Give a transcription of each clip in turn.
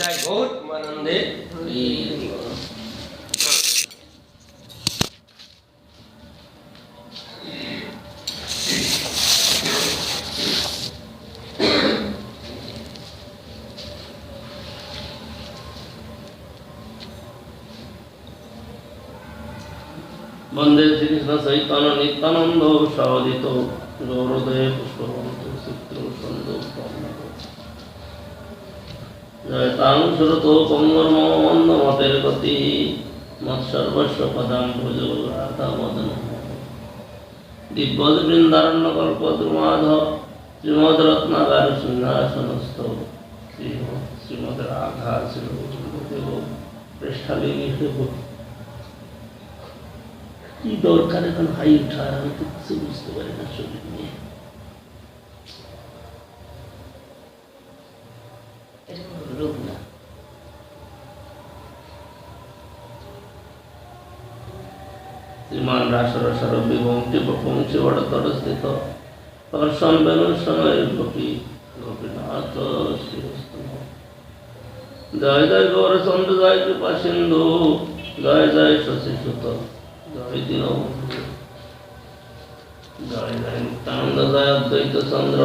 নিতাই গৌর আনন্দে বন্দে শ্রীকৃষ্ণ চৈতন্য নিত্যানন্দ সহজিত গৌরদয়ে পুষ্পবন্ত চিত্র সন্দর জয় তাং সুরত পঙ্গর্ম মন্দ মতের গতি মৎসর্বস্ব পদাম ভুজ রাধা মদন দিব্যদ বৃন্দারণ্য কল্প দ্রুমাধ শ্রীমদ রত্নাগার সিংহাসনস্থ শ্রীমদ রাধা শ্রীদেব পৃষ্ঠালিনী কি দরকার এখন হাই উঠার আমি তো কিছু বুঝতে পারি না শরীর নিয়ে রোগ না শ্রীমান রাসরসার বিভঙ্গি বংশী বড়তর স্থিত দর্শন বেনুর সময়ের গোপী গোপীনাথ শ্রীহস্তম জয় জয় গৌরচন্দ্র জয় কৃপা সিন্ধু জয় জয় শশী সুত জয় দীনবন্ধু জয় জয় নিত্যানন্দ জয় অদ্বৈত চন্দ্র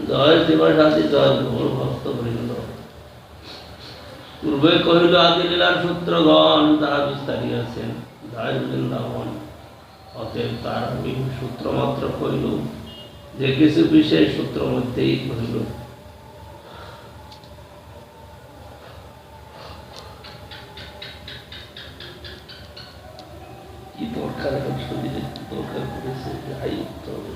জয় শিবাসাদী জয় গৌর ভক্ত বৃন্দ পূর্বে কহিল আদি লীলার সূত্রগণ তারা বিস্তারিয়াছেন জয় বৃন্দাবন অতএব তার আমি সূত্র মাত্র কহিল যে কিছু বিশেষ সূত্র মধ্যেই কহিল কি দরকার এখন শরীরে দরকার করেছে যাই উঠতে হবে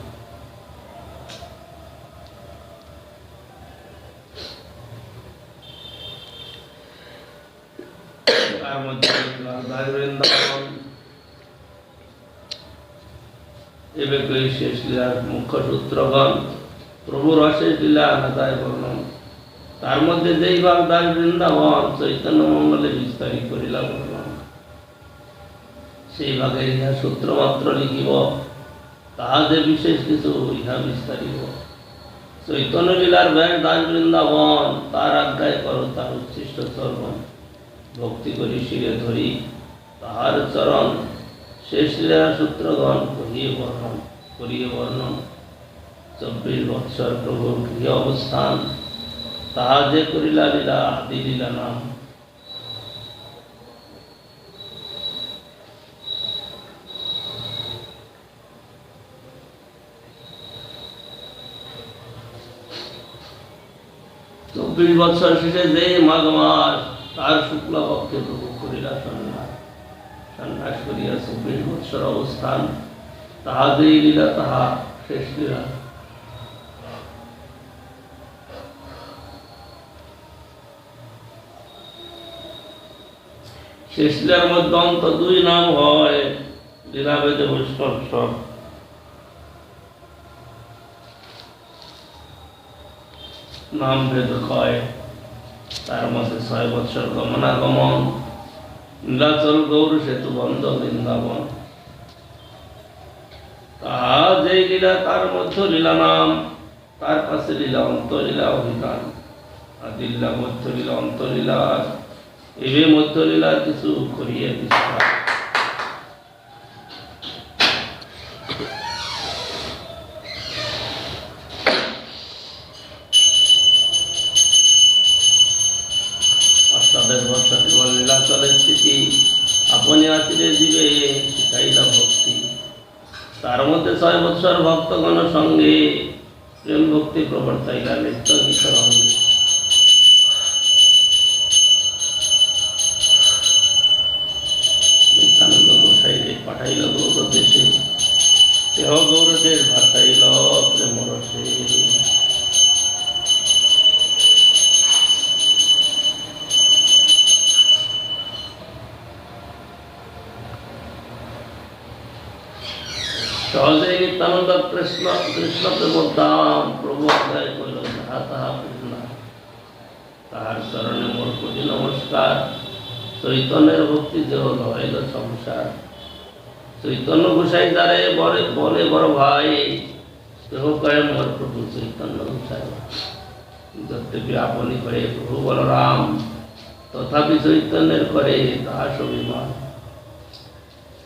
তার মধ্যে বৃন্দাবন এবে কই শেষ লীলার মুখ্য সূত্রগণ প্রভুর অশেষ লীলা আনাদায় বর্ণন তার মধ্যে যেই ভাগ দাস বৃন্দাবন চৈতন্য মঙ্গলে বিস্তারিত করিলা বর্ণন সেই ভাগে ইহা সূত্র মাত্র লিখিব তাহা যে বিশেষ কিছু ইহা বিস্তারিত চৈতন্য লীলার ব্যাগ দাস বৃন্দাবন তার আজ্ঞায় করো তার উচ্ছিষ্ট চরণ ভক্তি করি শিরে ধরি তাহার চরণ শেষ লীলা সূত্রগণ করিয়ে বর্ণন 24 বৎসর প্রভুর গৃহ অবস্থান তাহা যে করিলা লীলা আদি লীলা নাম চব্বিশ বৎসর শেষে যে মাঘ মাস তার শুক্লা পক্ষে প্রভু করিলা সন্ন্যাস করিয়া 24 বৎসর অবস্থান তাহা যে লীলা তাহা শেষ লীলা শেষ লীলার মধ্যে অন্ত 2 নাম হয় লীলাভেদে বৈষ্ণব নাম ভেদ হয় তার মধ্যে 6 বৎসর গমনাগমন নীলাচল গৌর সেতু বন্ধ বৃন্দাবন তাহা যে লীলা তার মধ্য লীলা নাম তার পাশে লীলা অন্তলীলা অভিধান আদি লীলা মধ্য লীলা অন্তলীলা এবে মধ্য লীলা কিছু করিয়া বিস্তার লীলাচলের স্থিতি আপনি আসিলে দিবে শিখাইলা ভক্তি তার মধ্যে 6 বৎসর ভক্তগণ সঙ্গে প্রেম ভক্তি প্রবর্তাইলা নিত্য গীত রঙ্গে নিত্যানন্দ গোসাইরে পাঠাইল গৌর দেশে দেহ গৌরদের ভাসাইল প্রেম রসে সহজে নিত্যানন্দ কৃষ্ণ প্রেমের দাম প্রভু আদায় করিল যাহা তাহা কৃষ্ণ তাহার চরণে মোর কোটি নমস্কার চৈতন্যের ভক্তি দেহ হইল সংসার চৈতন্য গোসাই দ্বারে বলে বড় ভাই দেহ কয়ে মোর প্রভু চৈতন্য গোসাই যদ্যপি আপনি করে প্রভু বলরাম, তথাপি চৈতন্যের করে দাস অভিমান।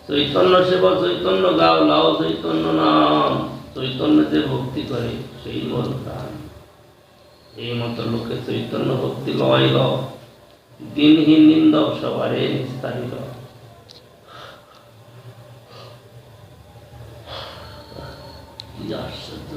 চৈতন্য সেব চৈতন্য গাও, লাও চৈতন্য নাম, চৈতন্য যে ভক্তি করে সেই মোর প্রাণ। এই মতো লোকে চৈতন্য ভক্তি লইল, দিনহীন নিন্দক সবারে নিস্তারিল। কি আশ্চর্য!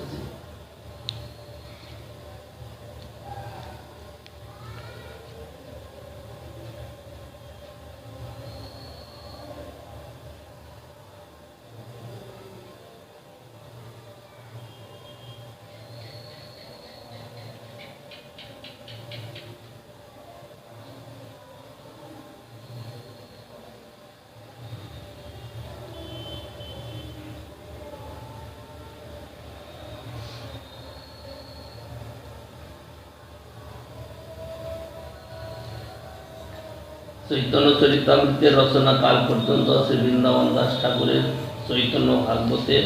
চৈতন্য চরিতামৃতের রচনা কাল পর্যন্ত আছে বৃন্দাবন দাস ঠাকুরের চৈতন্য ভাগবতের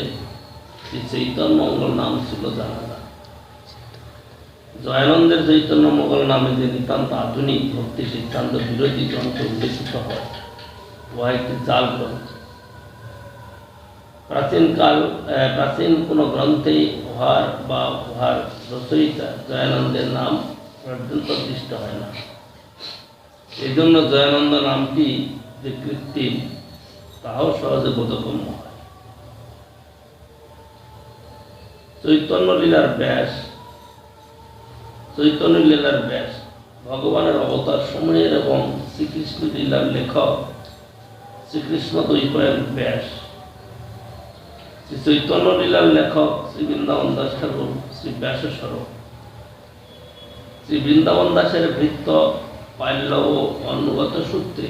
শ্রী চৈতন্য মঙ্গল নাম ছিল জানা যায়। জয়ানন্দের চৈতন্য মঙ্গল নামে যে নিতান্ত আধুনিক ভক্তি সিদ্ধান্ত বিরোধী গ্রন্থ উল্লেখিত হয়, উহা একটি জাল গ্রন্থ। প্রাচীন কোন গ্রন্থে উহার বা উহার রচয়িতা জয়ানন্দের নাম পর্যন্ত দৃষ্ট হয় না। এই জন্য জয়ানন্দ নামটি যে কৃত্রিম তাহাও সহজে বোধগম্য হয়। চৈতন্য লীলার ব্যাস ভগবানের অবতার সময়ের এবং শ্রীকৃষ্ণ লীলার লেখক শ্রীকৃষ্ণ দ্বৈপায়ন ব্যাস। শ্রী চৈতন্য লীলার লেখক শ্রী বৃন্দাবন দাস ঠাকুর শ্রী ব্যাসের স্বরূপ। শ্রী বৃন্দাবন দাসের ভৃত্য পাল্য ও অনুগত সূত্রে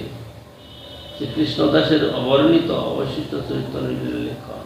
শ্রীকৃষ্ণ দাসের অবর্ণিত অবশিষ্ট চৈতন্য লীলার লেখক।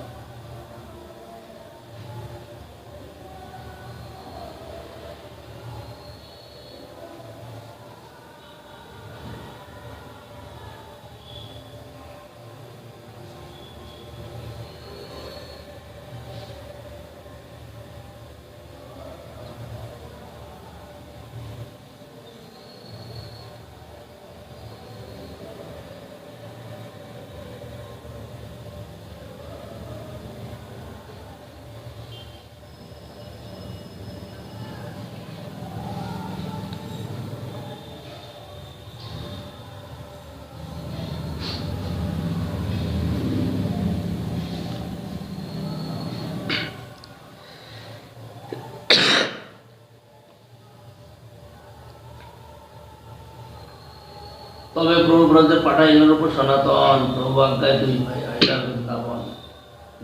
তবে প্রভু ব্রজের পাঠাইনের উপর সনাতন প্রভু আজ্ঞায় দুই ভাই আইলা বৃন্দাবন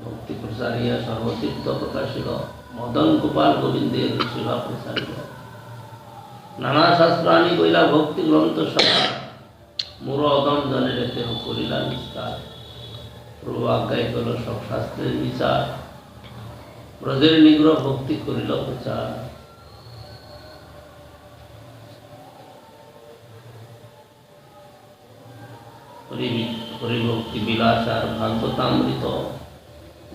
ভক্তি প্রসারিয়া সর্বতীর্থ প্রকাশিল মদন গোপাল গোবিন্দের সেবা প্রসারিল। নানা শাস্ত্রাণী বইলা ভক্তি গ্রন্থ সভা মোর অদম জনের দেহ করিলা নিস্তার। প্রভু আজ্ঞায় করল সব শাস্ত্রের বিচার, ব্রজের নিগ্রহ ভক্তি করিল প্রচার। হরিভক্তি বিলাস আর ভাগবতামৃত,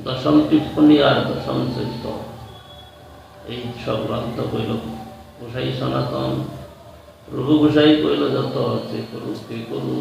দশম টিপ্পণী আর দশম চরিত, এই সব গ্রন্থ কইল গোসাই সনাতন। প্রভু গোসাই কইল যত যে করু কে করু।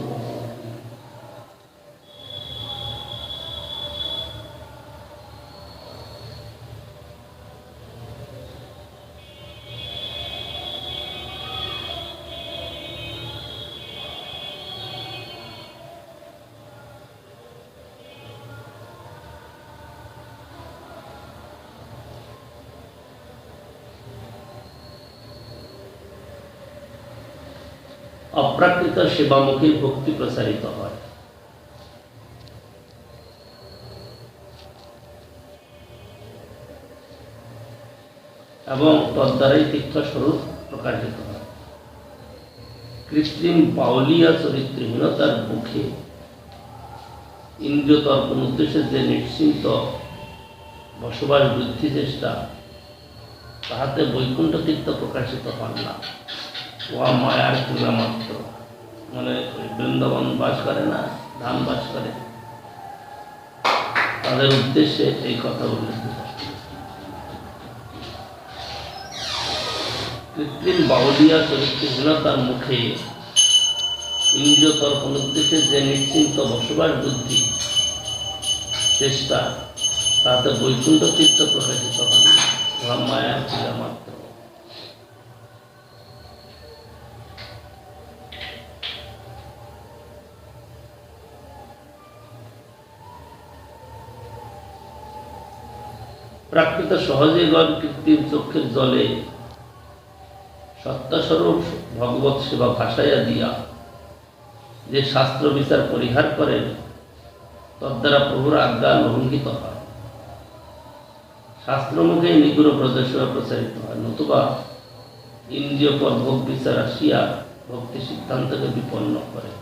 অপ্রাকৃত সেবামুখী ভক্তি প্রসারিত হয় এবং তদ্বারাই তীর্থস্বরূপ প্রকাশিত হয়। কৃত্রিম বাউলিয়া চরিত্রহীনতার মুখে ইন্দ্রিয় তর্পণ উদ্দেশ্যে যে নিশ্চিন্ত বসবাস বৃদ্ধি চেষ্টা, তাহাতে বৈকুণ্ঠ তীর্থ প্রকাশিত হন না। উহা মায়ার ক্রিয়া মাত্র। মানে বৃন্দাবন বাস করে না, ধাম বাস করে, তাদের উদ্দেশ্যে এই কথা উল্লেখিত। কৃত্রিম বাউলিয়া চরিত্রহীনতার মুখে ইন্দ্রিয় তর্পণ উদ্দেশ্যে যে নিশ্চিন্ত বসবাস বুদ্ধি চেষ্টা, তাতে বৈকুণ্ঠ চিত্ত প্রকাশিত হয়নি, উহা মায়ার ক্রিয়া মাত্র। প্রাকৃত সহজে গড় কৃত্রিম চক্ষের জলে সত্তাস্বরূপ ভগবত সেবা ভাসাইয়া দিয়া যে শাস্ত্র বিচার পরিহার করেন, তদ্বারা প্রভুর আজ্ঞা লঙ্ঘিত হয়, শাস্ত্রমুখে নিগুড় প্রদেশে প্রচারিত হয়, নতুবা ইন্দ্রিয় পর ভোগ বিচার আসিয়া ভক্তি সিদ্ধান্তকে বিপন্ন করে।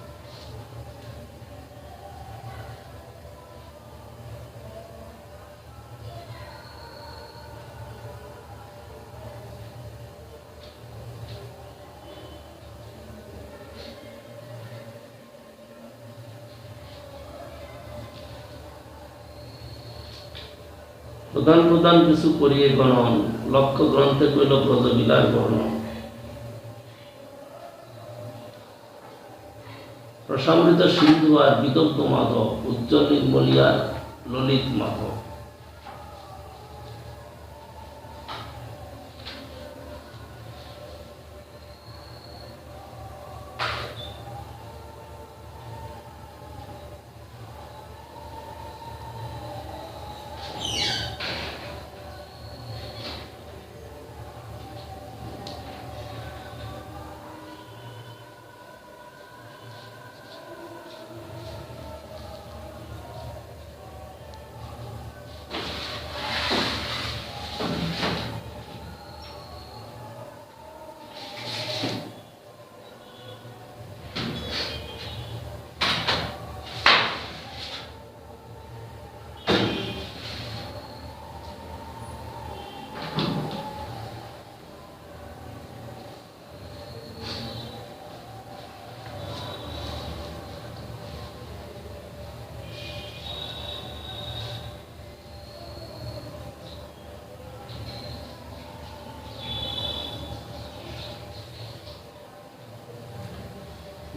প্রধান প্রধান কিছু করিয়ে গণন, লক্ষ্য গ্রন্থে কইল ব্রজবিলার বর্ণন। প্রসামৃত সিন্ধু আর বিদগ্ধ মাধব, উজ্জ্বল নির্মলিয়ার ললিত মাধব।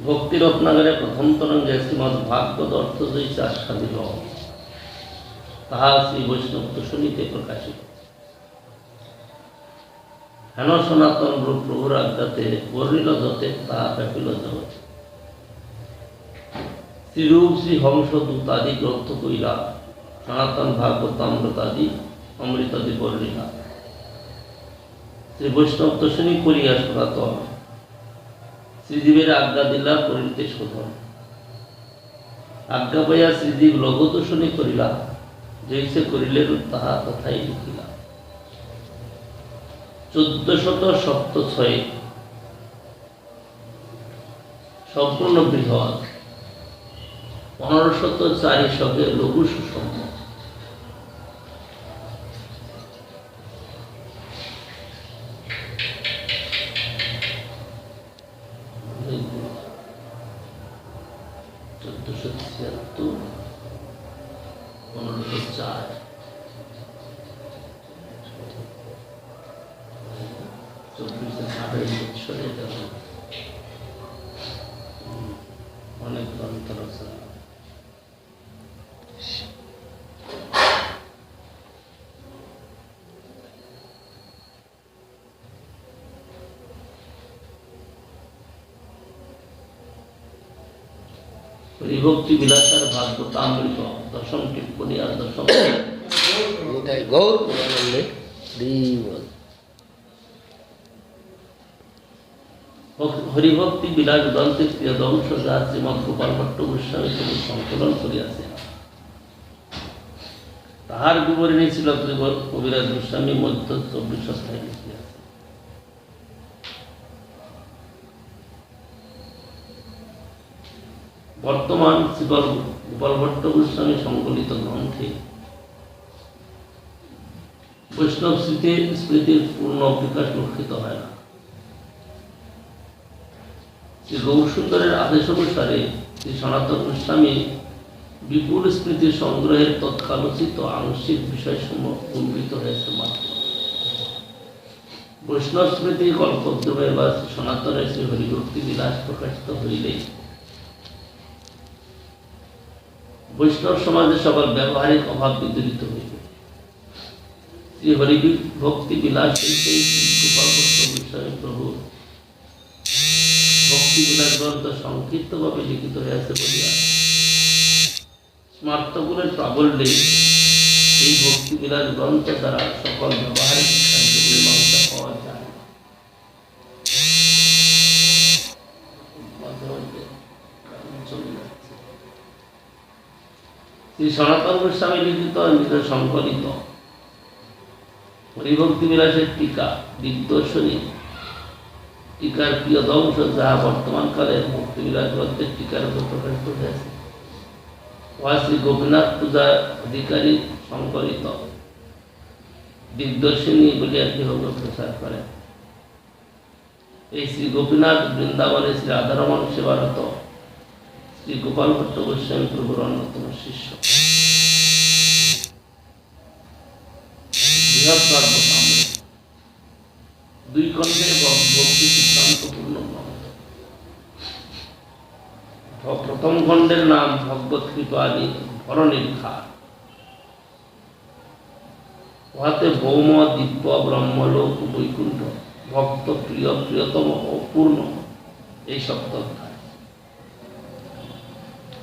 ভক্তি রত্নাগারে প্রথম তরঙ্গে শ্রীমৎ ভাগবত অর্থজয়ী আস্বাদিল, তাহা শ্রী বৈষ্ণব তোষণীতে প্রকাশিত। হেন সনাতন রূপ প্রভুর আজ্ঞাতে বর্ণিল যতে, তাহা ব্যাপিল জগতে। শ্রীরূপ শ্রী হংস দূতাদি গ্রন্থ কইলা, সনাতন ভাগবত অমৃতাদি অমৃতাদি বর্ণিলা। শ্রী বৈষ্ণব তোষণী করিয়া সনাতন, শ্রীজীবের আজ্ঞা দিলা করিতে শোধন। আজ্ঞা পাইয়া শ্রীজীব লঘুতোষণী করিলা, জৈসে করিলেন তাহা তথাই লিখিলা। 1406 সম্পূর্ণ বৃহৎ, 1504 সঙ্গে লঘু সুষম। অনেক গ্রন্থ রচনা। বিভক্তি বিলাসার ভাগবতামৃত দশম টিপ্পণী আর দশম গৌর হরিভক্তি বিলাস গ্রন্থে প্রিয়দংশ যা শ্রীমৎ গোপাল ভট্ট গোস্বামী তিনি সংকলন করিয়াছেন, তাহার বিবরণী ছিল কবিরাজ গোস্বামী মধ্য 24 অধ্যায়ে লিখিয়াছেন। বর্তমান শ্রী গোপাল ভট্ট গোস্বামী সংকলিত গ্রন্থে বৈষ্ণব স্মৃতির পূর্ণ বিকাশ লক্ষিত হয় না। শ্রী গৌরসুন্দরের আদেশ অনুসারে শ্রী সনাতন গোস্বামী বিপুল স্মৃতি সংগ্রহের তৎকালোচিত আংশিক বিষয়সমূহ উন্নীত হয়েছে মাত্র। বৈষ্ণব স্মৃতি কল্পদ্রুমে বা সনাতনের শ্রী হরিভক্তি বিলাস প্রকাশিত হইলেই বৈষ্ণব সমাজে সকল ব্যবহারিক অভাব বিদূরিত হইবে। শ্রী হরিভক্তি বিলাস গোপালভট্ট প্রভু ভক্তি বিলাস গ্রন্থ সংক্ষিপ্তভাবে লিখিত হইয়াছে বলিয়া স্মার্তগুলের প্রাবল্যে এই ভক্তি বিলাস গ্রন্থ দ্বারা সকল ব্যবহারিক মীমাংসা পাওয়া যায়। শ্রী সনাতন গোস্বামী লিখিত নিজের সংকলিত হরিভক্তি বিলাসের টিকা দিগদর্শনী টিকার প্রিয় ধ্বংস যাহা বর্তমানকালের ভক্তি বিলাস গ্রন্থের টিকার উপর প্রকাশিত হয়েছে। উহা শ্রী গোপীনাথ পূজা অধিকারী সংকলিত দিগদর্শনী বলিয়া কেহকে প্রচার করেন। এই শ্রী গোপীনাথ বৃন্দাবনে শ্রী রাধারমণ সেবারত শ্রী গোপালভট্ট গোস্বামী প্রভুর অন্যতম শিষ্য। বৃহৎ ভাগবতামৃত 2 খণ্ডে ভক্তি সিদ্ধান্তপূর্ণ গ্রন্থ। প্রথম খণ্ডের নাম ভগবত কৃপাদি ভরনির্ঘাত। উহাতে ভৌম দিব্য ব্রহ্মলোক বৈকুণ্ঠ ভক্ত প্রিয় প্রিয়তম ও পূর্ণ এই সপ্তাধ্যায়।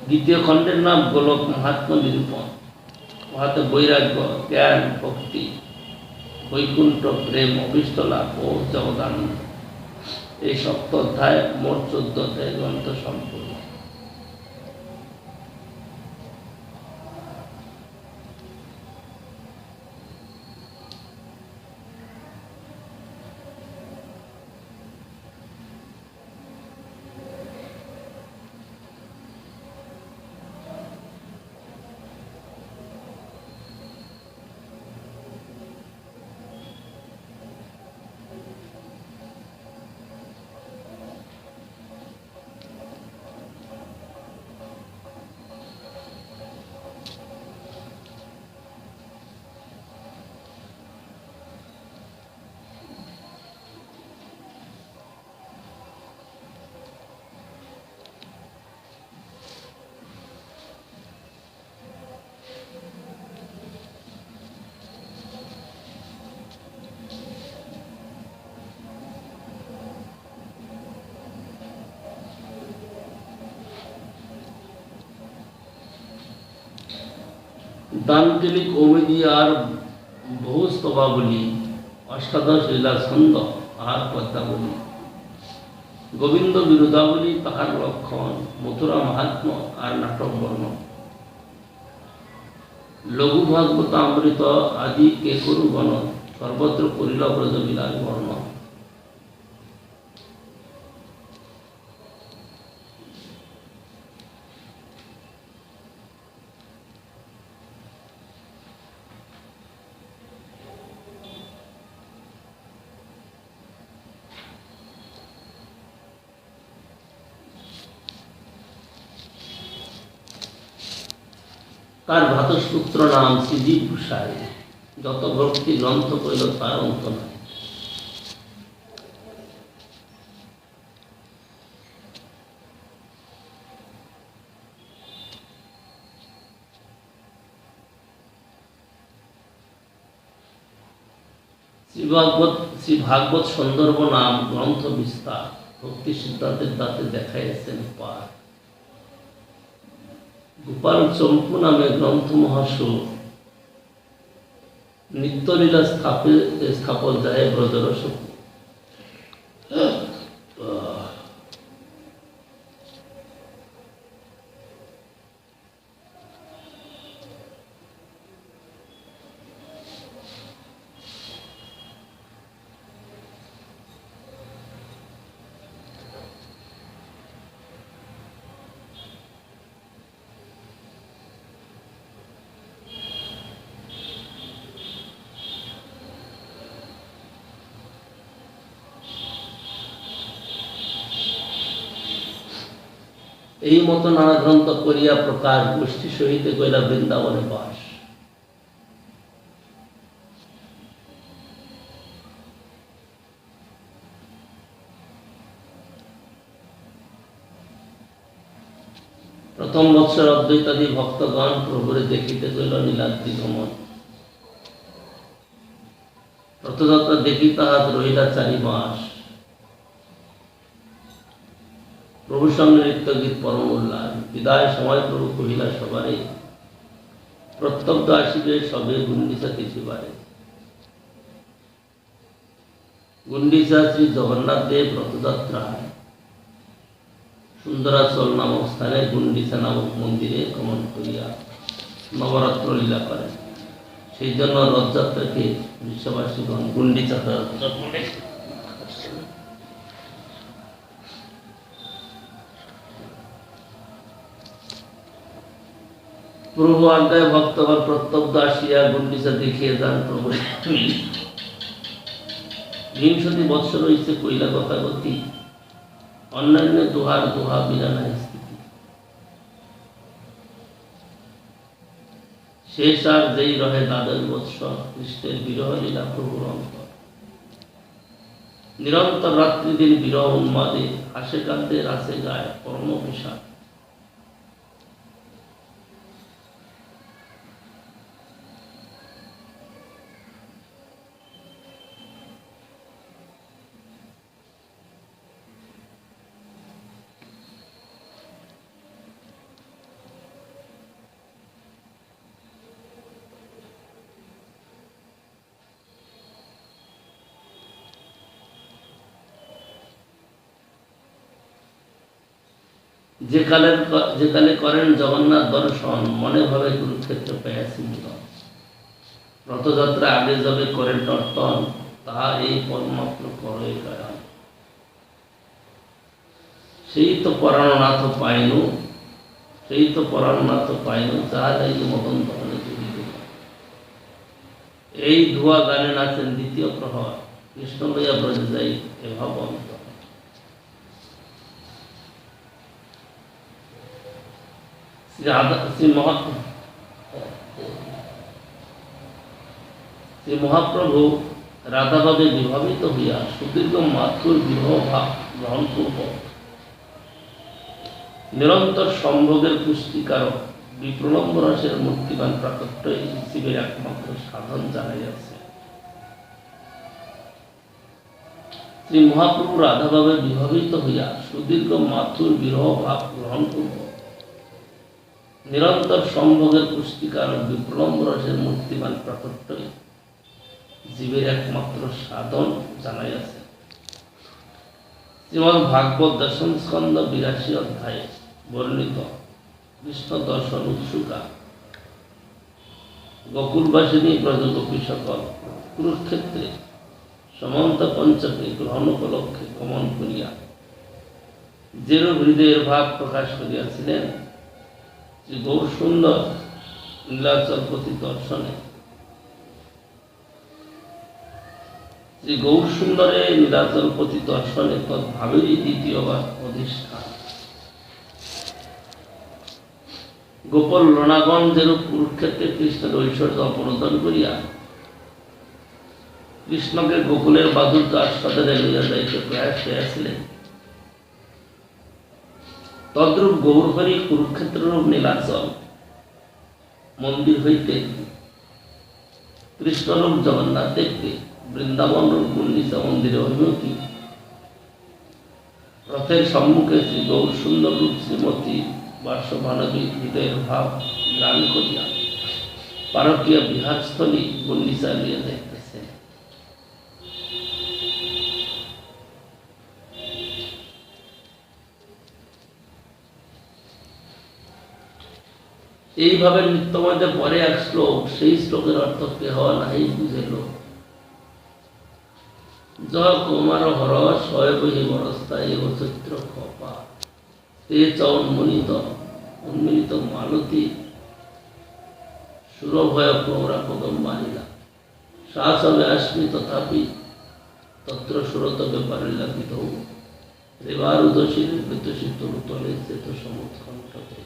দ্বিতীয় খণ্ডের নাম গোলক মহাত্মা নিরূপণ। উহাতে বৈরাগ্য জ্ঞান ভক্তি বৈকুণ্ঠ প্রেম অভীষ্ট লাভ ও জগদানন্দ এই সপ্তাধ্যায় মোট 14 অধ্যায় গ্রন্থ সম্পূর্ণ। দানকেলিক কৌমুদী আর বহু স্তবাবলী, অষ্টাদশ লীলা ছন্দ আর পদ্মাবলী, গোবিন্দ বিরোধাবলী তাহার লক্ষণ, মথুরা মাহাত্ম আর নাটক বর্ণ, লঘু ভাগবত অমৃত আদি কে করু গণ, সর্বত্র করিল ব্রজ বিলাস বর্ণ। তার ভ্রাতৃপুত্র নাম শ্রীজীব গোসাই। যত ভক্তি গ্রন্থ কইল তার অন্ত নাই। শ্রী ভাগবত সন্দর্ভ নাম গ্রন্থ বিস্তার ভক্তি সিদ্ধান্তের দাঁতে দেখাইয়াছেন পার। গোপাল চম্পু নামে গ্রন্থ মহাসু নিত্যলীলা স্থাপন যায় ব্রজরস। এই মতো নানা গ্রন্থ করিয়া প্রকাশ গোষ্ঠী সহিত কইলা বৃন্দাবনে বাস। प्रथम बत्सर अद्वैतादि भक्तगण प्रभुरे देखिते गइल नीलाद्रि गमन रथযাত্রা देखी তাহাত রহিলা 4 মাস प्रभु संगे नृत्य गीत परम उल्लास विदाय समय प्रभु कहिला सबारे प्रत्यक्ष आसिबे सबे गुंडिचा किछुबारे गुंडिचा श्री जगन्नाथ देव रथযাত্রা सुंदराचल नामक स्थाने गुंडिचा नामक मंदिरे गमन करिया नवरात्र लीला करें সেই জন্য রথযাত্রাকে বিশ্ববাসীগণ গুন্ডিচা যাত্রা বলে। প্রভু আজ্ঞায় ভক্তগণ প্রত্যক্ষ আসিয়া গুন্ডিচা দেখিয়ে যান প্রভু বিংশতি বৎসর হইছে কইলা কথাগতি অন্যান্য দুহার দুহা বিনা নাই স্থিতি শেষ আর যেই রহে দ্বাদশ বৎসর কৃষ্ণের বিরহ লীলা প্রভুর অন্তর নিরন্তর রাত্রি দিন বিরহ উন্মাদে হাসে কাঁদে রাসে গায় পরম বিষাদ যেকালে করেন জগন্নাথ দর্শন মনে ভাবে কুরুক্ষেত্র পেয়েছি রথযাত্রা আগে যাবে করেন নর্তন তাহা এই পরমাত্র করে গায়ন সেই তো পরাণনাথ পাইনু যাহা যাই মদন দহনে জড়িত এই ধোয়া গানে নাচেন দ্বিতীয় প্রহর কৃষ্ণ লইয়া ব্রজে যাই এভাব অন্তর শ্রী মহাপ্রভু রাধাভাবে বিভাবিত হইয়া সুদীর্ঘ মাথুর বিবাহ ভাব গ্রহণ পূর্বক নিরন্তর সম্ভোগের পুষ্টিকারক বিপ্রলম্ব রসের মূর্তিমান প্রাকট্য শিবের একমাত্র সাধন জানাইয়াছে। শ্রী মহাপ্রভু রাধাভাবে বিভাবিত হইয়া সুদীর্ঘ মাথুর বিরহ ভাব গ্রহণ পূর্বক নিরন্তর সম্ভোগের পুষ্টিকারক বিপ্লম্ব রসের মূর্তিমান প্রাকট্য জীবের একমাত্র সাধন জানাইয়াছে। শ্রীমদ্ ভাগবত দশম স্কন্ধ 82 অধ্যায়ে বর্ণিত কৃষ্ণ দর্শন উৎসুকা গোকুলবাসিনী ব্রজগোপী সকল কুরুক্ষেত্রে সমন্ত পঞ্চকে গ্রহণ উপলক্ষে গমন করিয়া যেরূপ হৃদয়ের ভাব প্রকাশ করিয়াছিলেন শ্রী গৌর সুন্দর নীলাচলপতি দর্শনে শ্রী গৌর সুন্দরে নীলাচলপতি দর্শনে তদ্ভাবেরই দ্বিতীয়বার অধিষ্ঠান গোপল রণাগণ যেরূপ কুরুক্ষেত্রে কৃষ্ণের ঐশ্বর্য অপনোদন করিয়া কৃষ্ণকে গোকুলের বাদুর্য আস্বাদনে লইয়া যাইতে প্রয়াস করিয়াছিলেন তদ্রূপ গৌরহরি কুরুক্ষেত্ররূপ নীলাচল মন্দির হইতে কৃষ্ণরূপ জগন্নাথ দেবকে বৃন্দাবন রূপ গুন্ডিচা মন্দিরে অভিমুখী রথের সম্মুখে শ্রী গৌর সুন্দর রূপ শ্রীমতী বার্ষমানবী হৃদয়ের ভাব গান করিয়া পারকীয় বিহারস্থলী গুন্ডিচা লিয়া যাইতেছে। এইভাবে নিত্যমধ্যে পরে এক শ্লোক, সেই শ্লোকের অর্থ কেহ নাই বুঝেল। জয় কুমার হর শয়বহি বরস্তায় চিত্র খপা তে চ উন্মিলিত মালতী সুরভয় প্রৌরা পদম মানিলা শাসবে আশ্মি তথাপি তত্র সুরত ব্যাপারিলা বিধ রেবারুদশী বিতোষী তরুতলে চেত সমুৎকণ্ঠতে।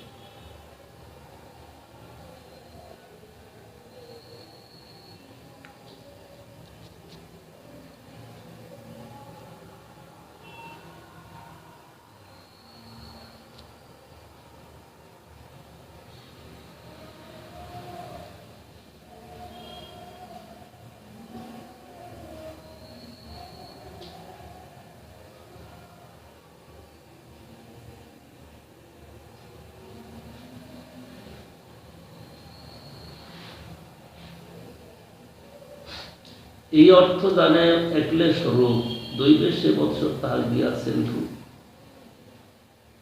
এই অর্থ জানে একলে স্বরূপ দৈবে সে বৎসর তাহার গিয়াছেন রূপ।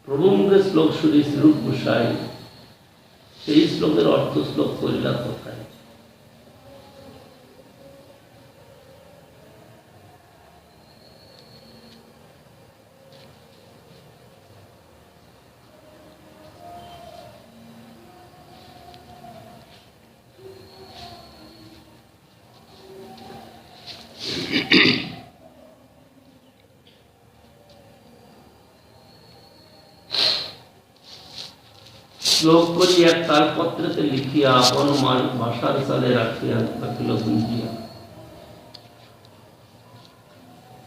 প্রভু মুখে শ্লোক শুনি শ্রীরূপ গোসাই, সেই শ্লোকের অর্থ শ্লোক করিলা কোথায়? শ্লোক করিয়া তার পত্রেতে লিখিয়া আপন ভাষার সালে রাখিয়া রাখিল গুঞ্জিয়া।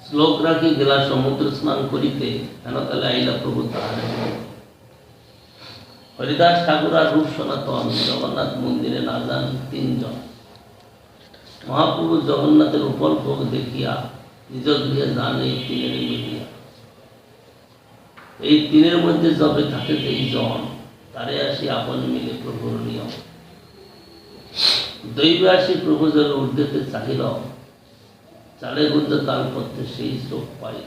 শ্লোক রাখি গেলা সমুদ্র স্নান করিতে, কেন তাহলে আইলা প্রভু তাহার। হরিদাস ঠাকুর আর রূপ সনাতন জগন্নাথ মন্দিরে না যান তিনজন। মহাপ্রভু জগন্নাথের উপর ভোগ দেখিয়া নিজ গৃহে যান এই তিনের মিলিয়া। এই তিনের মধ্যে যবে থাকে যেই জন, তারে আসি আপন মিলে প্রভুর নিয়ম। দৈবে আসি প্রভু যেন ঊর্ধ্বেতে চাহিল, চালে গুঞ্জ তালপত্রে সেই শ্লোক পাই।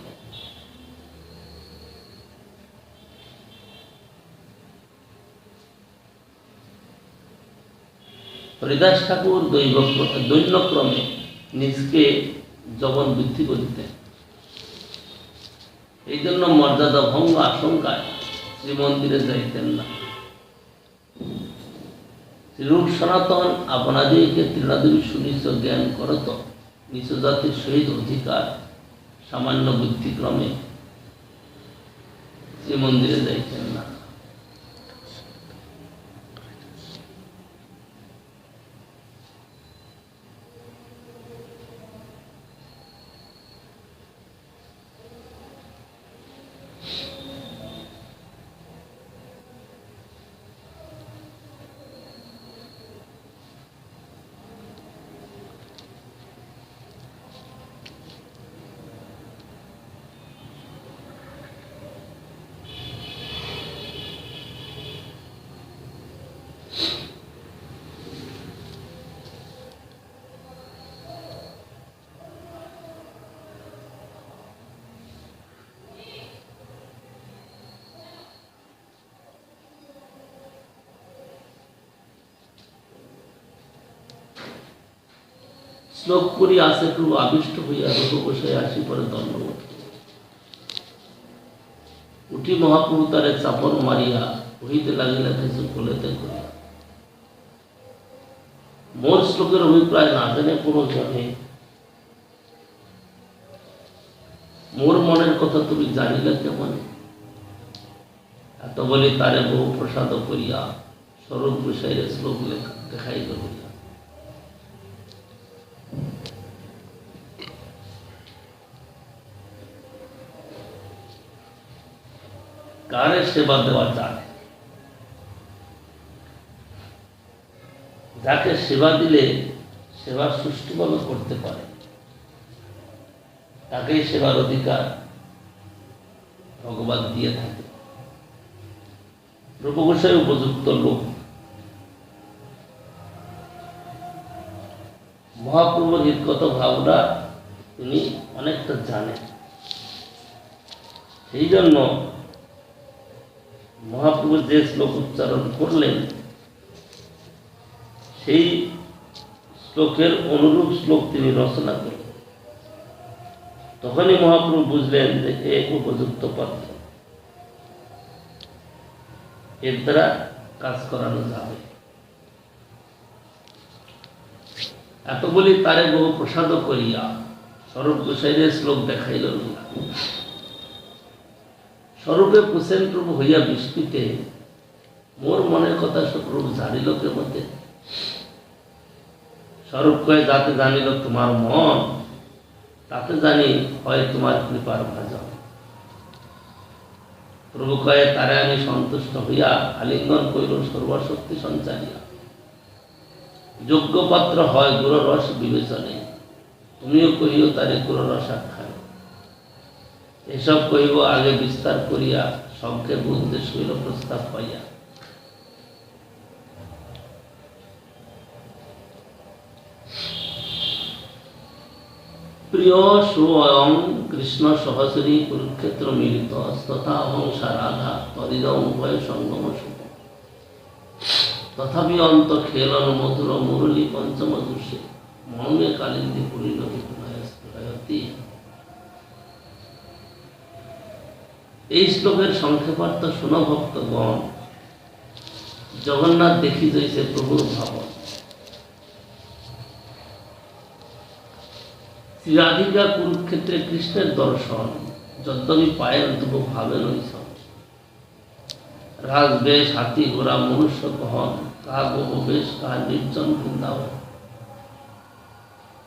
হরিদাস ঠাকুর দৈন্যক্রমে নিজকে যখন বৃদ্ধি করিতেন, এই জন্য মর্যাদা ভঙ্গ আশঙ্কায় শ্রীমন্দিরে যাইতেন না। শ্রীরূপ সনাতন আপনাদিকে তৃণাদেবী সুনিশ্চ জ্ঞান করত, নিচ জাতির সহিত অধিকার সামান্য বুদ্ধিক্রমে শ্রীমন্দিরে যাইতেন না। শ্লোক করি আসে প্রভু আবিষ্ট হইয়া রূপ বসে আসি পরে দণ্ডবোধ। উঠি মহাপ্রভু তারে চাপর মারিয়া কহিতে লাগিলা কিছু কোলেতে করিয়া। মোর শ্লোকের অভিপ্রায় না জানে কোনো জনে, মোর মনের কথা তুমি জানিলে কেমন? এত বলি তারে বহু প্রসাদ করিয়া স্বরূপ গোসাইরে শ্লোক দেখাইল বলিয়া। কারে সেবা দেওয়া যায়, যাকে সেবা দিলে সেবা সুষ্ঠুভাবে করতে পারে, তাকেই সেবার অধিকার ভগবান দিয়ে থাকে। রূপ গোসাই উপযুক্ত লোক। মহাপ্রভুর হিতগত ভাবনা তিনি অনেকটা জানেন। সেই জন্য মহাপ্রভু যে শ্লোক উচ্চারণ করলেন, সেই শ্লোকের অনুরূপ শ্লোক তিনি রচনা করলেন। তখনই মহাপ্রভু বুঝলেন যে এক উপযুক্ত পাত্র, এর দ্বারা কাজ করানো যাবে। এত বলি তারে বহু প্রসাদ করিয়া স্বরূপ গোসাইয়ের শ্লোক দেখাইল না। স্বরূপে পুছেন প্রভু হইয়া বিস্মিতে, মোর মনের কথা প্রভু জানিল কে মধ্যে? স্বরূপ কয়ে যাতে জানিল তোমার মন, তাতে জানি হয় তোমার কৃপার ভাজন। প্রভু কয়ে তারে আমি সন্তুষ্ট হইয়া আলিঙ্গন করিল সর্বশক্তি সঞ্চারিয়া। যোগ্য পাত্র হয় গুরু রস বিবেচনে, তুমিও কহিও তারে গুরু রস আখ্যান। এসব কহিব আগে বিস্তার করিয়া, সংক্ষেপ বুঝতে শৈল প্রস্তাব পাইয়া। প্রিয় স্বয়ং কৃষ্ণ সহচরী কুরুক্ষেত্র মিলিত তথা হংসা রাধা তদিদম উভয় সঙ্গম শুভ তথাপি অন্ত খেলন মধুর মুরলী পঞ্চম দুষে মর্মে কালিন্দী পরিণতি প্রয়াতি। এই শ্লোকের সংক্ষেপার্থ শুনো ভক্তগণ। জগন্নাথ দেখি যাইছে প্রভুর ভাবন। রাধিকা কুরুক্ষেত্রে কৃষ্ণের দর্শন যদ্যপি পায়ের তবু ভাবে নইছন। রাজবেশ হাতি ঘোড়া মনুষ্য কহন কাহা গোপবেশ কাহা নির্জন বৃন্দাবন।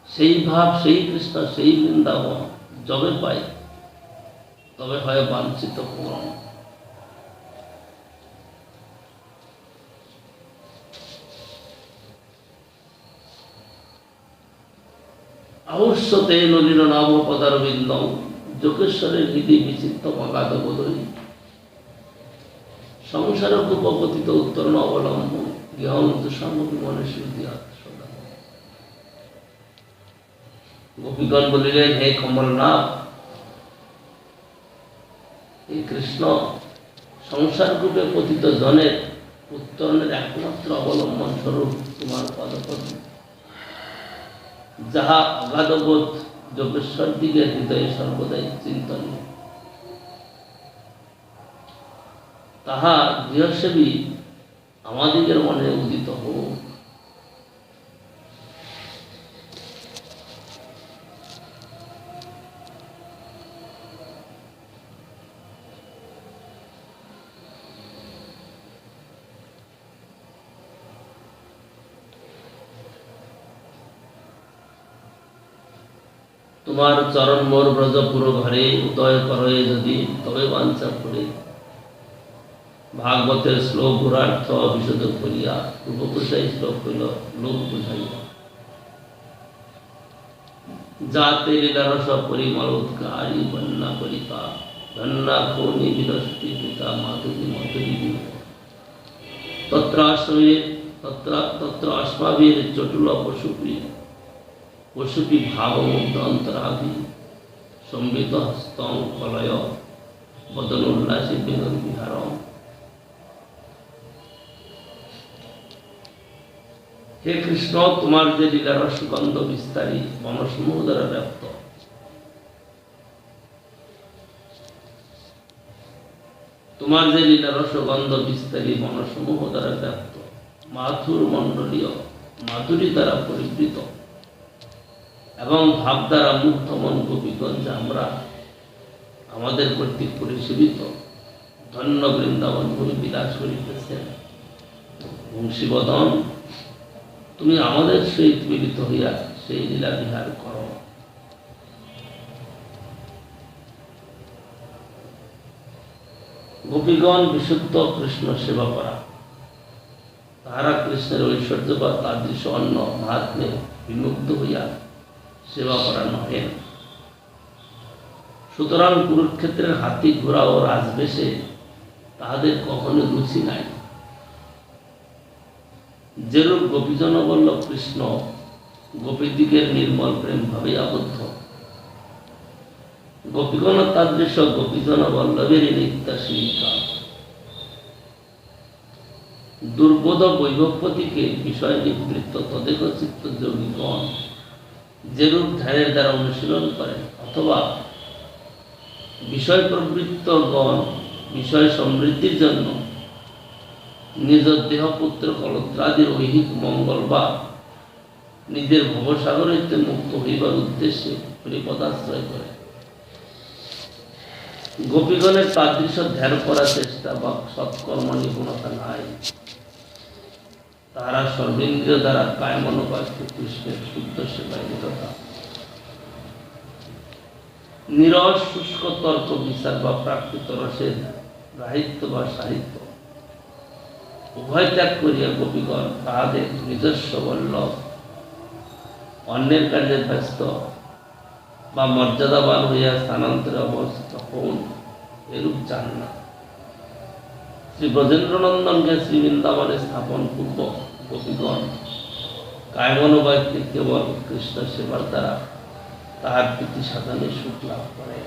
সেই ভাব সেই কৃষ্ণ সেই বৃন্দাবন যবে পাই তবে হয় বাঞ্ছিত পূরণ। আবশ্যতে নলিন নাম পদারবিন্দম যোগেশ্বরের হৃদি বিচিত্ত অগাধ বোধই। সংসার উপপতিত উত্তরণ অবলম্বন গৃহন্ত সামগ্রী মনুষ্য সদা। গোপীগণ বলিলেন, হে কমলনাথ, এই কৃষ্ণ সংসার রূপে পতিত জনের উত্তরণের একমাত্র অবলম্বন স্বরূপ তোমার পদপদ্ম, যাহা অগাধবোধ যোগেশ্বর দিকে হৃদয়ে সর্বদাই চিন্তনীয়। তাহা গৃহসেবী আমাদিগের মনে উদিত হোক। তোমার চরণ মোর ব্রজ পুরো ঘরে উদয় করে যদি তবে বাঞ্ছা করে। ভাগবতের শ্লোক গুরার্থ বিশদ করিয়া পূর্বপুরুষাই শ্লোক হইল লোক বুঝাইয়া। যাতে লীলারস পরিমল উৎকারী বন্যা করিকা ধন্যা খৌনি বিরষ্টি পিতা মাতুরি মতুরি তত্র অশ্মাবীর চটুল পশুপি ভাবমুগ্ধ অন্তরাভি সম্বিত হস্তং কলয় বদন উল্লাসী বিনোদ বিহার। হে কৃষ্ণ, তোমার যে লীলার সুগন্ধ বিস্তারী বনসমূহ দ্বারা ব্যাপ্ত, তোমার যে লীলার সুগন্ধ বিস্তারী বনসমূহ দ্বারা ব্যাপ্ত, মাথুর মণ্ডলীয় মাধুরী দ্বারা পরিবৃত এবং ভাব দ্বারা মুগ্ধ মন গোপীগঞ্জ আমরা আমাদের কর্তৃক পরিসেবিত ধন্য বৃন্দাবন ভূমি বিলাস করিতেছেন। বংশীবদন, তুমি আমাদের সহিত মিলিত হইয়া সেই লীলা বিহার কর। গোপীগণ বিশুদ্ধ কৃষ্ণ সেবা করা, তাহারা কৃষ্ণের ঐশ্বর্য বা তাদৃশ অন্য মহাত্মে বিমুগ্ধ হইয়া সেবা করা নহে। সুতরাং কুরুক্ষেত্রের হাতি ঘোড়া ও রাজবেশে তাহাদের কখনো রুচি নাই। যেরূপ গোপীজন বলল কৃষ্ণ গোপীদিগের নির্মল প্রেম ভাবে আবদ্ধ, গোপীগণ তাদৃশ গোপীজন বল্লভের নিত্যাশ্রিতা। দুর্বোধ বৈভবপতিকে বিষয় নিবৃত্ত তদেক চিত্ত যোগীগণ যেরূপ ধ্যানের দ্বারা অনুশীলন করেন, অথবা বিষয় প্রবৃত্তগণ বিষয় সমৃদ্ধির জন্য নিজ দেহ পুত্র কলত্রাদির ঐহিক মঙ্গল বা নিজের ভবসাগর হইতে মুক্ত হইবার উদ্দেশ্যে হরিপদাশ্রয় করে, গোপীগণের তাদৃশ ধ্যান করার চেষ্টা বা সৎকর্ম নিপুণতা নাই। তারা সর্বেন্দ্রিয় দ্বারা কায় মনোবাক্যে কৃষ্ণের শুদ্ধ সেবায় নিরতা। নিরস শুষ্ক তর্ক বিচার বা প্রাকৃত রসের রাহিত্য বা সাহিত্য উভয় ত্যাগ করিয়া গোপীগণ তাহাদের নিজস্ব বল্লভ অন্যের কাজে ব্যস্ত বা মর্যাদাবান হইয়া স্থানান্তরে অবস্থিত হন, এরূপ চান না। শ্রী ব্রজেন্দ্রনন্দনকে শ্রী বৃন্দাবনে স্থাপন পূর্বক গোপীগণ কায়মনোবাক্যে কেবল কৃষ্ণ সেবার দ্বারা তাহার প্রীতি সাধনে সুখ লাভ করে।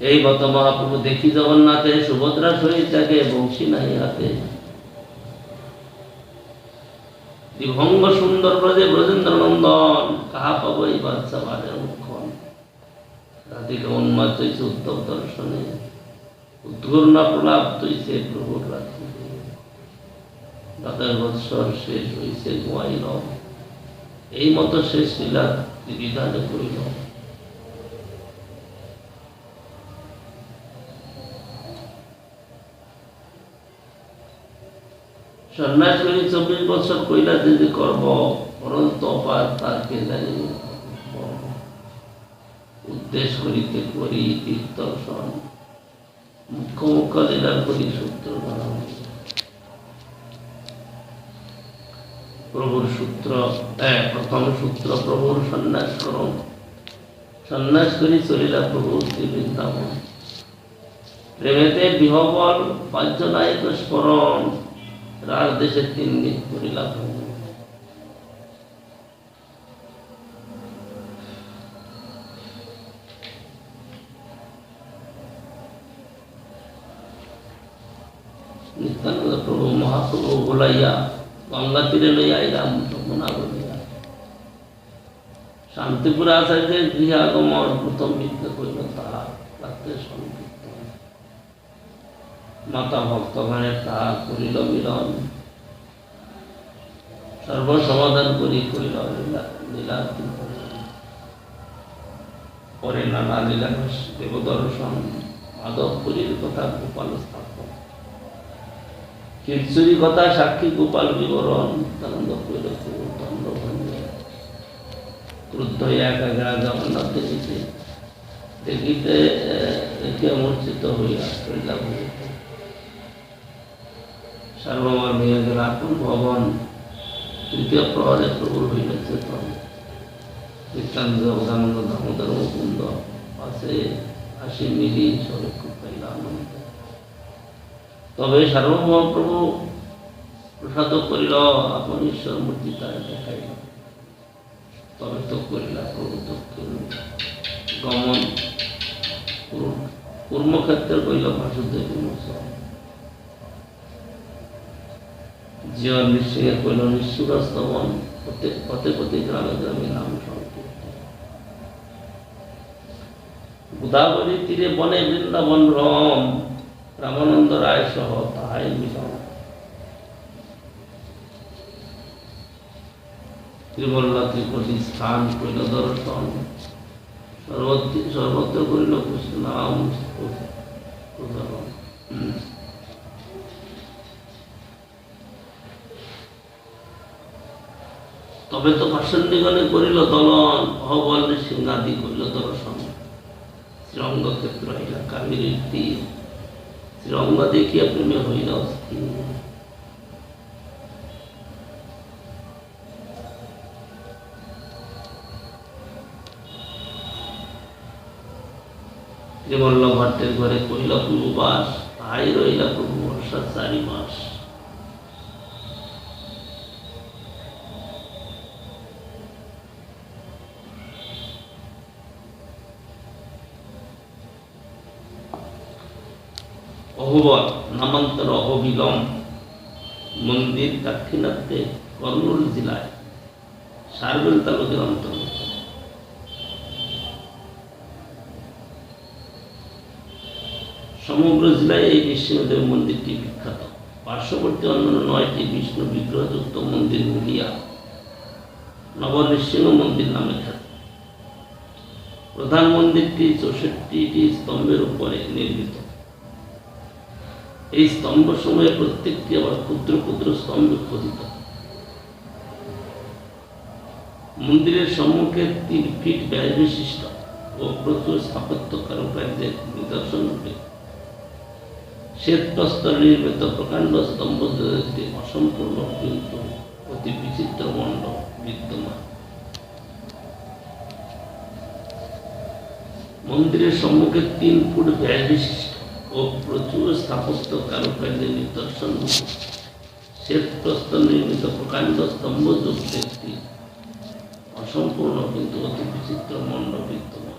এই মত মহাপ্রভু দেখি জগন্নাথে, সুভদ্রা সহিত তাকে বংশী নাহি হাতে। বিভঙ্গ সুন্দর ব্রজে ব্রজেন্দ্র নন্দন, কাহা পাবো এই বাচ্চা বাজে মুখন। রাধিকা উন্মাদ হইছে উদ্ধব দর্শনে, উদ্ঘূর্ণা প্রলাপ হইছে প্রভুর রাত্রি। দাদার বৎসর শেষ হইছে গোয়াইল, এই মতো শেষ লীলা বিধানে করিল। সন্ন্যাস করি 24 বছর কইলা যদি করব, অনন্ত অপার তার কে জানি। উদ্দেশ্য করিতে করি তীর্থর্শন, মুখ্য মুখ্য লীলার করি সূত্র বানান। প্রভুর সূত্র, প্রথম সূত্র প্রভুর সন্ন্যাস করম। সন্ন্যাস করি চলিলা প্রভু শ্রী বৃন্দাবন। প্রেমেতে বিহবল পাঁচ নায়ক স্মরণ, রাজ দেশে 3 দিন করিলা ভ্রমণ। নিত্যানন্দ প্রভু মহাপ্রভু বলাইয়া গঙ্গা তীরে লইয়া আইলাম যমুনা বলিয়া। শান্তিপুর আচার্যের গৃহে আগমন, প্রথম বিদ্যা করিল তাহা রাত্রে সংকীর্তন। মাতা ভক্তগণের তাহা করিল মিলন, সর্বসমাধান করি করিল লীলা। পরে নানা লীলা দেবদর্শন, মাধবপুরীর কথা গোপাল স্থাপন। কীর্চুরি কথা সাক্ষী গোপাল বিবরণ, নিত্যানন্দ করিল দণ্ডভঞ্জন। ক্রুদ্ধ একা জগন্নাথে দিতে দেখিতে দেখে মূর্ছিত হইয়া করিলা ভূমিত। সার্বভৌম হইয়া গেল আপন ভবন, তৃতীয় প্রহরে প্রভুর হইল চেতন। নিত্যানন্দ জগদানন্দ দামোদর মুকুন্দ পাশে আসি মিলি স্বরূপ পাইলা আনন্দ। তবে সার্বভৌম প্রভু প্রসাদ করিল, আপন ঈশ্বর মূর্তি তারা দেখাইল। তবে তো করিলা প্রভু দক্ষিণ গমন, কর্মক্ষেত্রে কইল বাসুদেব মোচন। জীবন নিঃসিংহে কইল নিঃসুর স্তবন, পথে পথে গ্রামে গ্রামে নাম সংকীর্তন। গোদাবরী তীরে বনে বৃন্দাবন রম, রামানন্দ রায় সহ তাহাই মিলন। ত্রিবল্লা ত্রিপতি স্থান কইল দর্শন, সর্বত্র করিল কৃষ্ণ নাম প্রচারণ। তবে তো পার্শ্বদিগণে করিল দলন, অহবল সিংহাদি করিল দর্শন। শ্রীরঙ্গ ক্ষেত্র হইলা কামিনীর তীর, শ্রীরঙ্গ দেখিয়া প্রেমে হইল স্থির। শ্রীবল্ল ভট্টের ঘরে কহিল প্রভু বাস, তাহাই রহিলা প্রভু বর্ষা 4 মাস। অহবল নামান্তর অহবিলম, মন্দির দাক্ষিণাত্যে কর্নুল জেলায় সারবেল তালুকের অন্তর্গত। সমগ্র জেলায় এই নৃসিংহদেব মন্দিরটি বিখ্যাত। পার্শ্ববর্তী অন্যান্য 9টি বিষ্ণু বিগ্রহযুক্ত মন্দির মিলিয়া নবনৃসিংহ মন্দির নামে খ্যাত। প্রধান মন্দিরটি 64টি স্তম্ভের উপরে নির্মিত। এই স্তম্ভ সময়ে প্রত্যেকটি আবার ক্ষুদ্র ক্ষুদ্র স্তম্ভে খোদিত। মন্দিরের সম্মুখে 3 ফিট ব্যাস বিশিষ্ট ও প্রচুর স্থাপত্য কারুকার্যের নিদর্শন রূপে শ্বেতপ্রস্তর নির্মিত প্রকাণ্ড স্তম্ভ একটি অসম্পূর্ণ কিন্তু অতি বিচিত্র মণ্ডপ বিদ্যমান। মন্দিরের সম্মুখে 3 ফুট ব্যাস বিশিষ্ট ও প্রচুর স্থাপত্য কারুকার্যের নিদর্শন শ্বেতপ্রস্তর নির্মিত প্রকাণ্ড স্তম্ভ যুক্ত একটি অসম্পূর্ণ কিন্তু অতি বিচিত্র মণ্ডপ বিদ্যমান।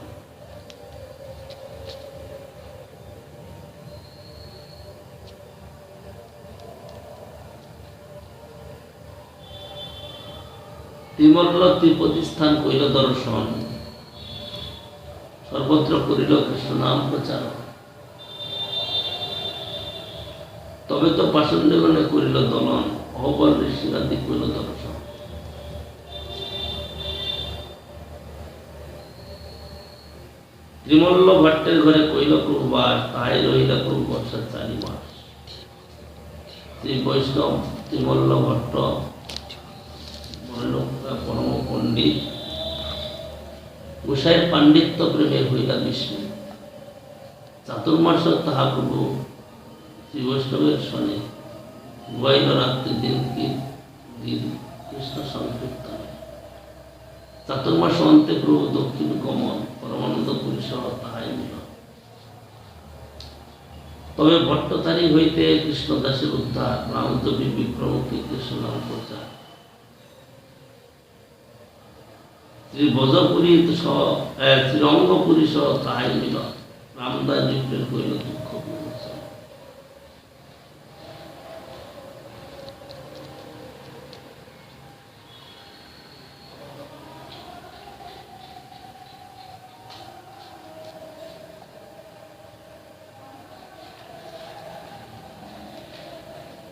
ত্রিমল্ল ত্রিপতি স্থান কইল দর্শন, সর্বত্র করিল কৃষ্ণ নাম প্রচার। তবে তো পাষণ্ডগণে করিল দলন, অহবল ঋষিরাদি কইল দর্শন। ত্রিমল্ল ভট্টের ঘরে কইল প্রভুবাস, তাহাই রহিল প্রভু বর্ষার 4 মাস। শ্রী বৈষ্ণব ত্রিমল্ল ভট্ট পরম পণ্ডিত গোসাইয়ের পাণ্ডিত্য প্রেমে হইলা বিষ্ণু। চাতুর্মাস তাহা প্রভু শ্রী বৈষ্ণবের শনে ঘুমাইল রাত্রি দিন কৃষ্ণ সংকীর্তন। চাতুর্মাস অন্তে প্রভু দক্ষিণ গমন, পরমানন্দ পুরী সহ তাহাই মিল। তবে ভট্টতারি হইতে কৃষ্ণদাসের উদ্ধার, রামদেবী বিক্রমকে কৃষ্ণ নাম প্রচার। শ্রীভজপুরী সহ শ্রীরঙ্গপুরী সহ তাহাই মিল, রামদাস বিপ্রের কইল দুঃখ বিমোচন।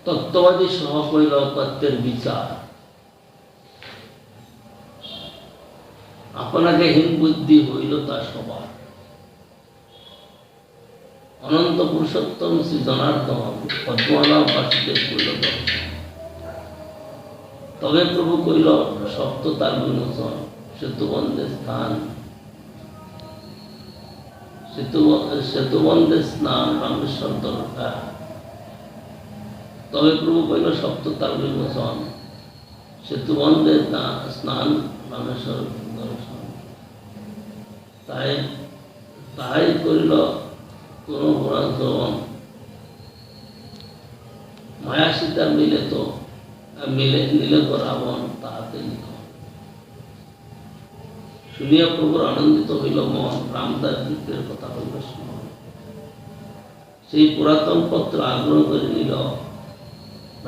তত্ত্ববাদী সহ কইল তত্ত্বের বিচার, আপনাকে হীন বুদ্ধি হইল তা সবার। অনন্ত পুরুষোত্তম শ্রী জনার্দন পদ্মনাভ বাসুদেব কইল দর্শন। তবে প্রভু কইল সপ্ততার বিমোচন, সেতুবন্ধে স্থান সেতুবন্ধে স্নান রামেশ্বর দরকার। তবে প্রভু কইল সপ্ততার বিমোচন, সেতুবন্ধে স্নান রামেশ্বর দর্শন। তাহাই করিল কোন পুরাতন, মায়া সীতা মিলে নিলে তো রাবণ তাহাতে নিধন। শুনিয়া প্রভুর আনন্দিত হইল মন, রামদাস বিপ্রের কথা হইল স্মরণ। সেই পুরাতন পত্র আগ্রহ করে নিল,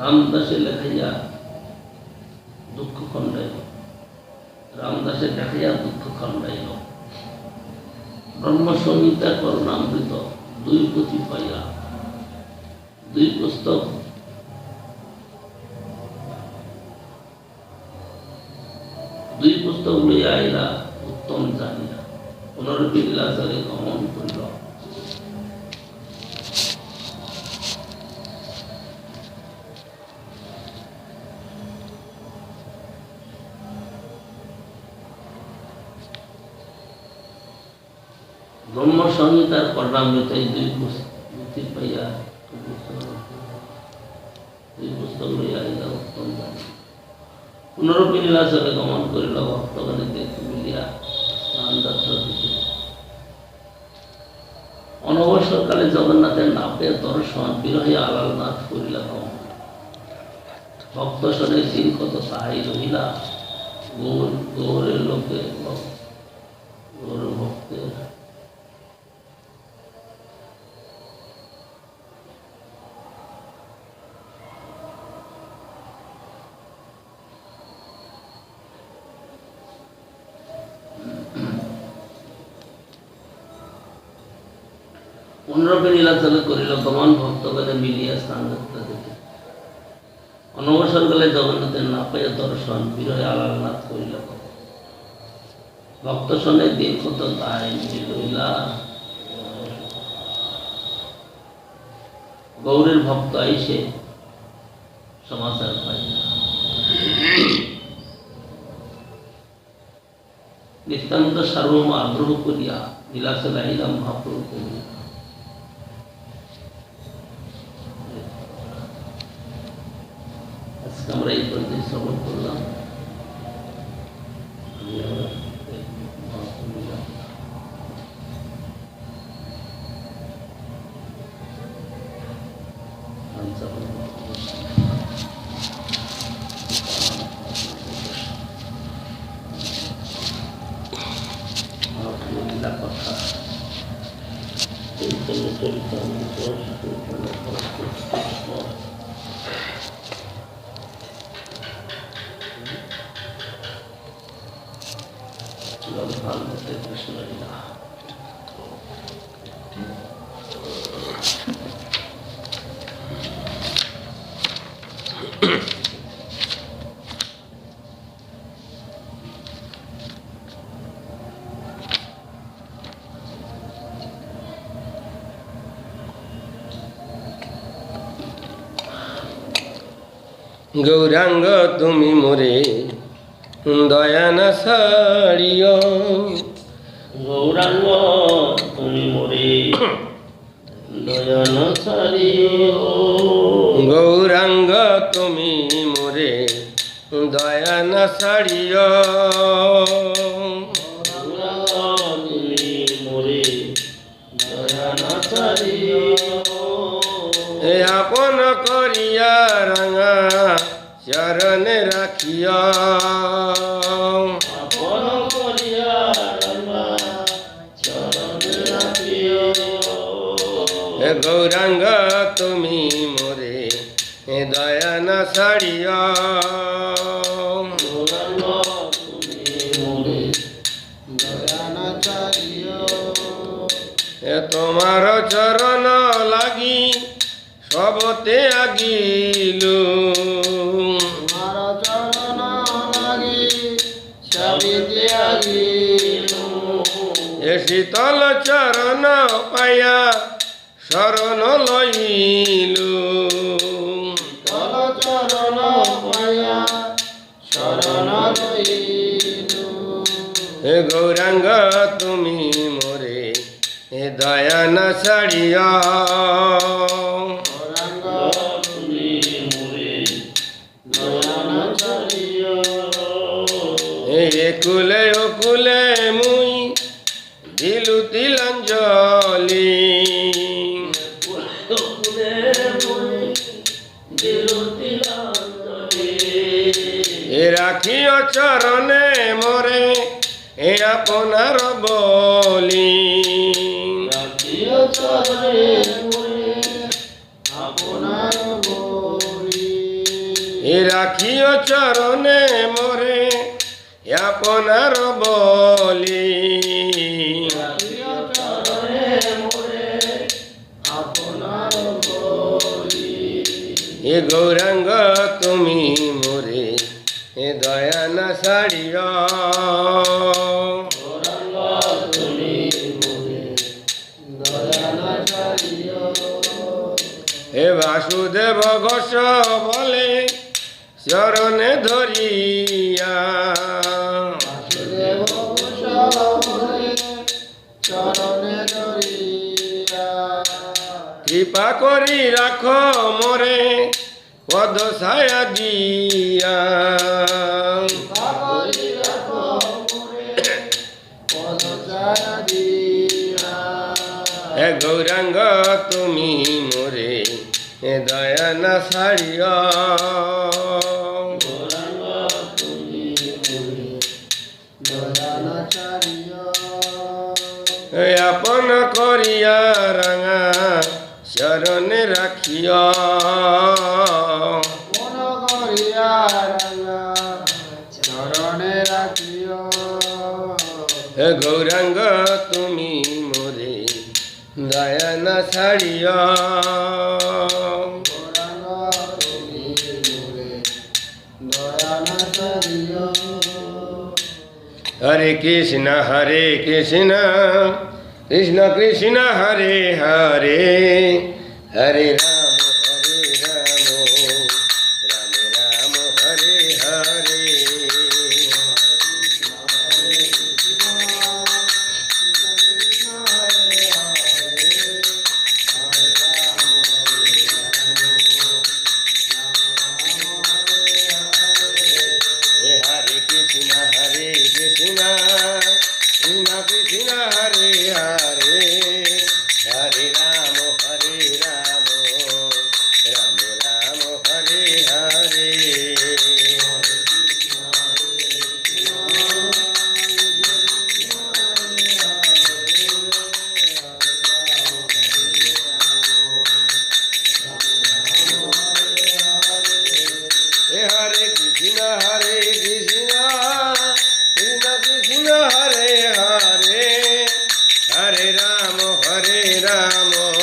রামদাসে লেখাইয়া দুঃখ খণ্ডাইল। রামদাসে দেখাইয়া দুঃখ খণ্ডাইল। ব্রহ্মসংহিতা করুণামৃত 2 পুঁথি পাইয়া 2 পুস্তক লইয়া আইলা উত্তম জানিয়া, পুনরপি লীলাচলে গমন করিল। ব্রহ্মসংহিতার করুণামৃত 2 পুঁথি পাইয়া 2 পুস্তক লইয়া আইলা উত্তম জানিয়া, পুনরপি লীলাচলে গমন করিল। ভক্তগণে দেখি মিলিয়া স্নান যাত্রা দিতে। অনবসরকালে জগন্নাথের নাপের দর্শন, বিরহে আলালনাথ করিলা গমন। ভক্ত শনে দিন কত তাহাই রহিলা, গৌরের লোকে গৌর ভক্তের। পুনরপি লীলাচলে করিল গমন, ভক্তগণে মিলিয়া স্নান যাত্রা দিতে। অনবসরকালে জগন্নাথের না পাইয়া দর্শন, বিরহে আলালনাথ করিল গমন। ভক্ত শনে দিন কত তাহাই রহিলা, গৌরের ভক্ত আইসে সমাচার পাইলা। নিত্যানন্দ সার্বভৌম আগ্রহ করিয়া লীলাচলে আইলা মহাপ্রভু করিয়া। আমরা এই পর্যায়ে শ্রবণ করলাম। কথা কৃষ্ণ গৌরাঙ্গ তুমি মোরে দয়ানা ছাড়িও, গৌরাঙ্গ তুমি মোরে দয়ানা ছাড়িও, গৌরাঙ্গ তুমি মোরে দয়ানা ছাড়িও, গৌরাঙ্গ তুমি মোরে দয়ানা ছাড়িও, এ আপন করিয়া রাঙা চরণে রাখিয়া, আপন করিয়া রাঙা চরণে রাখিও, এ গৌরাঙ্গ তুমি মোরে দয়ানা ছাড়িয়া, গৌরাঙ্গ তুমি মোরে দয়ানা ছাড়িও, এ তোমার চরণ লাগি সবতে আগিলু, তোমার চরণ লাগি সবিতে আগিলু, এ শীতল চরণ পায়া শরণ লইলু, তল চরণ পায়া শরণ লইলু, হে গৌরাঙ্গ তুমি মোরে এ দয়ানা ছাড়িয়া, গৌরাঙ্গ তুমি মোরে দয়ানা ছাড়িও, এ কুলে ও কুলে মুই দিলু তিলাঞ্জলি, ফুলে মুই দিলু তিলাঞ্জলি, এ রাখিও চরণে মোরে এ আপনার বলি, রাখিও চরণে মোরে আপনার বলি, এ রাখিও চরণে মোরে আপনার বলি, রাখিও চরণে মোরে আপনার বলি, এ গৌরাঙ্গ তুমি মোরে এ দয়ানা ছাড়িয়া, গৌরাঙ্গ তুমি মোরে দয়ানা ছাড়িও, হে বাসুদেব ঘোষ বলে চরণে ধরিয়া, বাসুদেব গোসাই চরণে ধরিয়া, কৃপা করি রাখো মোরে পদ ছায়া দিয়া, বাবরি রাখো মোরে পদ ছায়া দিয়া, হে গৌরাঙ্গ তুমি মোরে এ দয়ানা ছাড়িয়া, গৌরাঙ্গ তুমি মোরে দয়ানা ছাড়িও, এ আপন করিয়া রাঙা চরণে রাখিয়া, মন করিয়া রাঙা চরণে রাখিও, হে গৌরাঙ্গ তুমি মোরে দয়ানা ছাড়িয়া, গৌরাঙ্গ তুমি মোরে দয়ানা ছাড়িও, হরে কৃষ্ণ কৃষ্ণ কৃষ্ণ হরে হরে, হরে Ram Ram Ram Hare Hare, Krishna Krishna Krishna Hare Hare Hare Rama Hare Rama Rama Rama Hare Hare Hare Krishna Krishna Krishna Hare Hare Hare Rama Hare Rama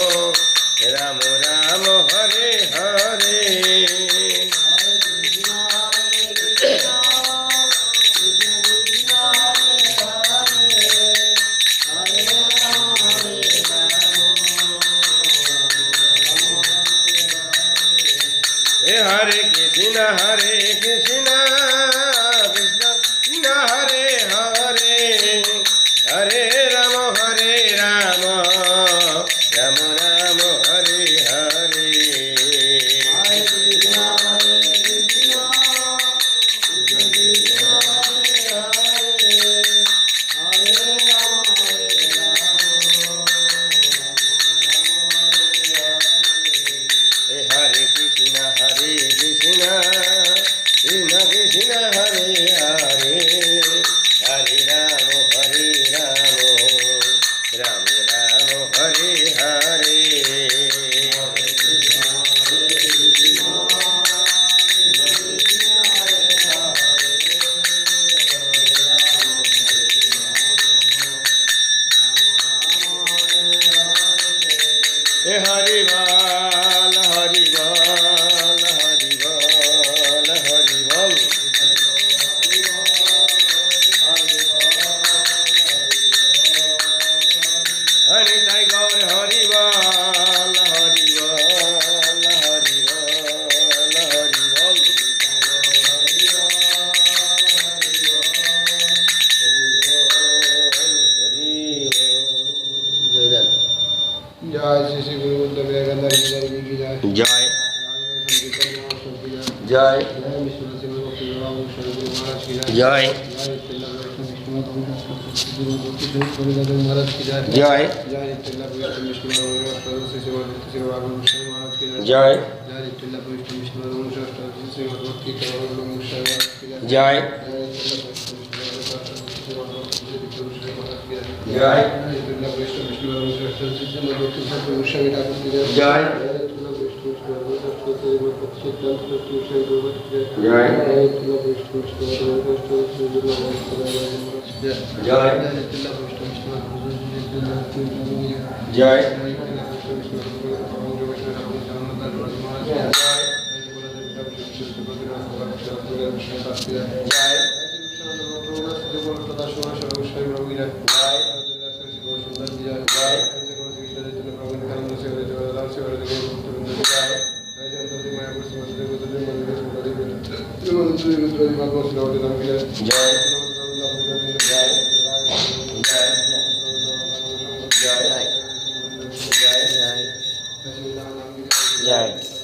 Rama Rama Hare Hare Hare Krishna Krishna Krishna Hare Hare Hare Rama Hare Rama Rama Rama Hare Hare Hare Krishna Krishna Krishna Hare Hare Hare Rama Hare Rama Rama Rama Hare Hare Hare Bal Hare Bal Hare Bal Hare Bal Hare Sai Gaur Hare Bal Hare Bal Hare Bal Hare Bal Jai जय श्री श्री गुरु बुद्ध विवेकानंद की जय की जय Jai Jai जय विष्णु सिंह भक्ति विभाग गुरु महाराज की जय Jai महाराज की जय Jai जय चिल्ला विष्णु विष्णु महाराज की जय Jai जय चिल्ला विष्णु विष्णु महाराज की जय Jai Jai Jai Jai Jai